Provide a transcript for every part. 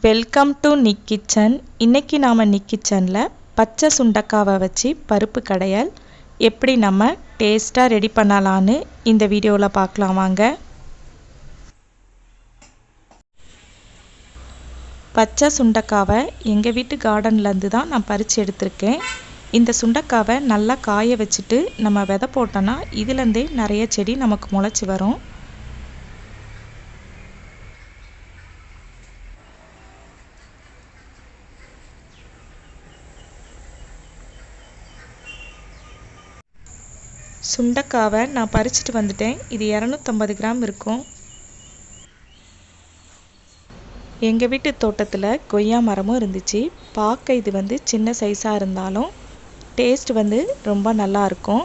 Welcome to Nick kitchen. இன்னைக்கு நாம் நிக் கிச்சனில் பச்சை சுண்டக்காவை வச்சு பருப்பு கடையல் எப்படி நம்ம டேஸ்ட்டாக ரெடி பண்ணலான்னு இந்த வீடியோவில் பார்க்கலாம் வாங்க. பச்சை சுண்டக்காவை எங்கள் வீட்டு கார்டன்லேருந்து தான் நான் பறித்து எடுத்திருக்கேன். இந்த சுண்டக்காவை நல்லா காய வச்சுட்டு நம்ம விதை போட்டோன்னா இதுலேருந்தே நிறைய செடி நமக்கு முளைச்சி வரும். சுண்டக்காவை நான் பறிச்சுட்டு வந்துட்டேன். இது 250 கிராம் இருக்கும். எங்கள் வீட்டு தோட்டத்தில் கொய்யா மரமும் இருந்துச்சு. பார்க்க இது சின்ன சைஸாக இருந்தாலும் டேஸ்ட் ரொம்ப நல்லா இருக்கும்.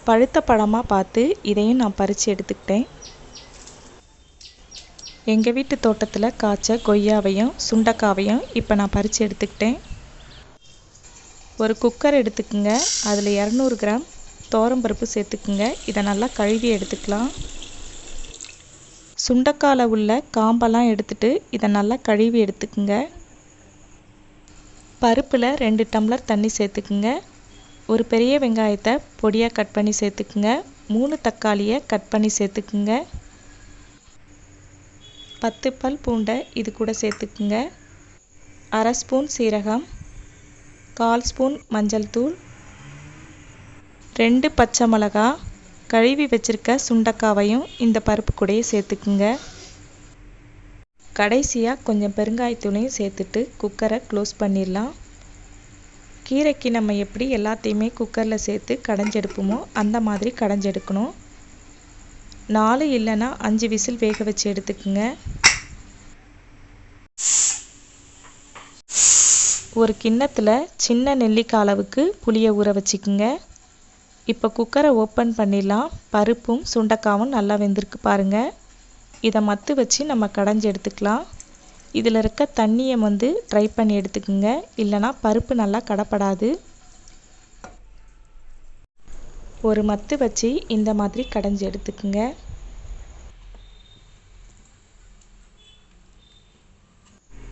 பழுத்த பழமாக பார்த்து இதையும் நான் பறித்து எடுத்துக்கிட்டேன். எங்கள் வீட்டு தோட்டத்தில் காய்ச்ச கொய்யாவையும் சுண்டக்காவையும் இப்போ நான் பறித்து எடுத்துக்கிட்டேன். ஒரு குக்கர் எடுத்துக்குங்க. அதில் 200 கிராம் பருப்பு சேர்த்துக்குங்க. இதை நல்லா கழுவி எடுத்துக்கலாம். சுண்டக்காயில் உள்ள காம்பெல்லாம் எடுத்துட்டு இதை நல்லா கழுவி எடுத்துக்குங்க. பருப்பில் 2 டம்ளர் தண்ணி சேர்த்துக்குங்க. ஒரு பெரிய வெங்காயத்தை பொடியாக கட் பண்ணி சேர்த்துக்குங்க. 3 தக்காளியை கட் பண்ணி சேர்த்துக்குங்க. 10 பல் பூண்டை இது கூட சேர்த்துக்குங்க. 1/2 ஸ்பூன் சீரகம், 1/4 ஸ்பூன் மஞ்சள் தூள், 2 பச்சை மிளகா, கழுவி வச்சிருக்க சுண்டக்காவையும் இந்த பருப்பு கூடயே சேர்த்துக்குங்க. கடைசியாக கொஞ்சம் பெருங்காயத்தூளையும் சேர்த்துட்டு குக்கரை க்ளோஸ் பண்ணிடலாம். கீரைக்கு நம்ம எப்படி எல்லாத்தையுமே குக்கரில் சேர்த்து கடைஞ்செடுப்போமோ அந்த மாதிரி கடைஞ்செடுக்கணும். 4 இல்லைன்னா 5 விசில் வேக வச்சு எடுத்துக்குங்க. ஒரு கிண்ணத்தில் சின்ன நெல்லிக்காய் அளவுக்கு புளியை ஊற வச்சுக்குங்க. இப்போ குக்கரை ஓப்பன் பண்ணிடலாம். பருப்பும் சுண்டக்காவும் நல்லா வெந்திருக்கு பாருங்கள். இதை மத்து வச்சு நம்ம கடைஞ்சி எடுத்துக்கலாம். இதில் இருக்க தண்ணியை ட்ரை பண்ணி எடுத்துக்குங்க. இல்லைனா பருப்பு நல்லா கடப்படாது. ஒரு மத்து வச்சு இந்த மாதிரி கடைஞ்சி எடுத்துக்குங்க.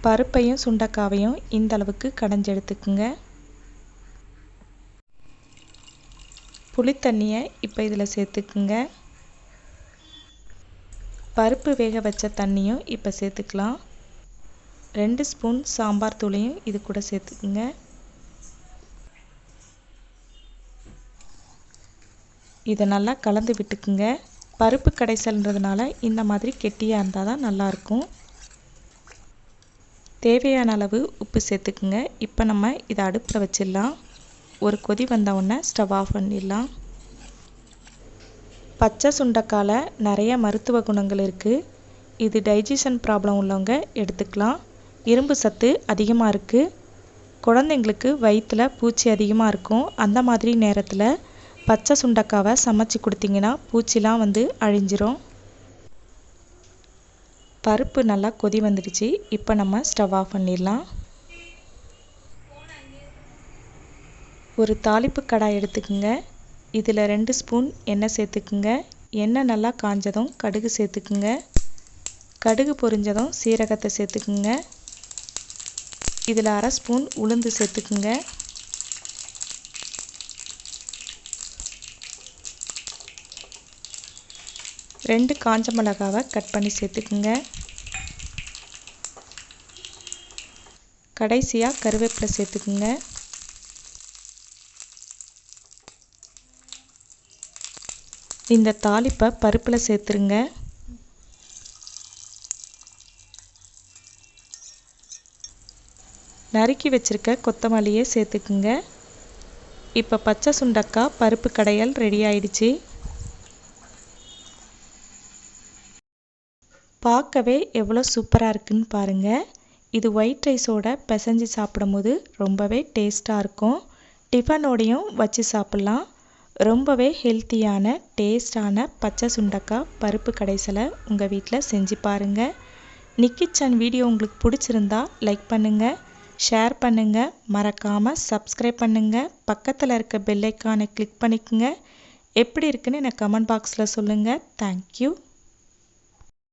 பருப்பையும் சுண்டக்காவையும் இந்த அளவுக்கு கடைஞ்சி எடுத்துக்குங்க. புளித்தண்ணியை இப்போ இதில் சேர்த்துக்குங்க. பருப்பு வேக வச்ச தண்ணியும் இப்போ சேர்த்துக்கலாம். 2 ஸ்பூன் சாம்பார் தூளையும் இது கூட சேர்த்துக்குங்க. இதை நல்லா கலந்து விட்டுக்குங்க. பருப்பு கடைசல்ன்றதுனால இந்த மாதிரி கெட்டியாக இருந்தால் தான் நல்லாயிருக்கும். தேவையான அளவு உப்பு சேர்த்துக்குங்க. இப்போ நம்ம இதை அடுப்பில் வச்சிடலாம். ஒரு கொதி வந்த உடனே ஸ்டவ் ஆஃப் பண்ணிடலாம். பச்சை சுண்டக்காயில் நிறைய மருத்துவ குணங்கள் இருக்குது. இது டைஜஷன் ப்ராப்ளம் உள்ளவங்க எடுத்துக்கலாம். இரும்பு சத்து அதிகமாக இருக்குது. குழந்தைங்களுக்கு வயிற்றில் பூச்சி அதிகமாக இருக்கும். அந்த மாதிரி நேரத்தில் பச்சை சுண்டக்காவை சமைச்சு கொடுத்தீங்கன்னா பூச்சிலாம் அழிஞ்சிரும். பருப்பு நல்லா கொதி வந்துடுச்சு. இப்போ நம்ம ஸ்டவ் ஆஃப் பண்ணிடலாம். ஒரு தாளிப்பு கடாய் எடுத்துக்குங்க. இதில் 2 ஸ்பூன் எண்ணெய் சேர்த்துக்குங்க. எண்ணெய் நல்லா காஞ்சதும் கடுகு சேர்த்துக்குங்க. கடுகு பொரிஞ்சதும் சீரகத்தை சேர்த்துக்குங்க. இதில் 1/2 ஸ்பூன் உளுந்து சேர்த்துக்குங்க. ரெண்டு காஞ்ச மிளகாவை கட் பண்ணி சேர்த்துக்குங்க. கடைசியாக கருவேப்பிலை சேர்த்துக்குங்க. இந்த தாளிப்பை பருப்பில் சேர்த்துருங்க. நறுக்கி வச்சிருக்க கொத்தமல்லியை சேர்த்துக்குங்க. இப்போ பச்சை சுண்டக்காய் பருப்பு கடையல் ரெடி ஆயிடுச்சு. பார்க்கவே எவ்வளோ சூப்பராக இருக்குன்னு பாருங்கள். இது ஒயிட் ரைஸோட பிசைஞ்சு சாப்பிடும்போது ரொம்பவே டேஸ்ட்டாக இருக்கும். டிஃபனோடையும் வச்சு சாப்பிட்லாம். ரொம்பவே ஹெல்த்தியான டேஸ்டான பச்சை சுண்டக்காய் பருப்பு கடைசலை உங்கள் வீட்டில் செஞ்சு பாருங்கள். நிக் கிச்சன் வீடியோ உங்களுக்கு பிடிச்சிருந்தா லைக் பண்ணுங்கள், ஷேர் பண்ணுங்கள், மறக்காமல் சப்ஸ்கிரைப் பண்ணுங்கள். பக்கத்தில் இருக்க பெல் ஐக்கானை கிளிக் பண்ணிக்கோங்க. எப்படி இருக்குன்னு எனக்கு கமெண்ட் பாக்ஸில் சொல்லுங்கள். தேங்க்யூ.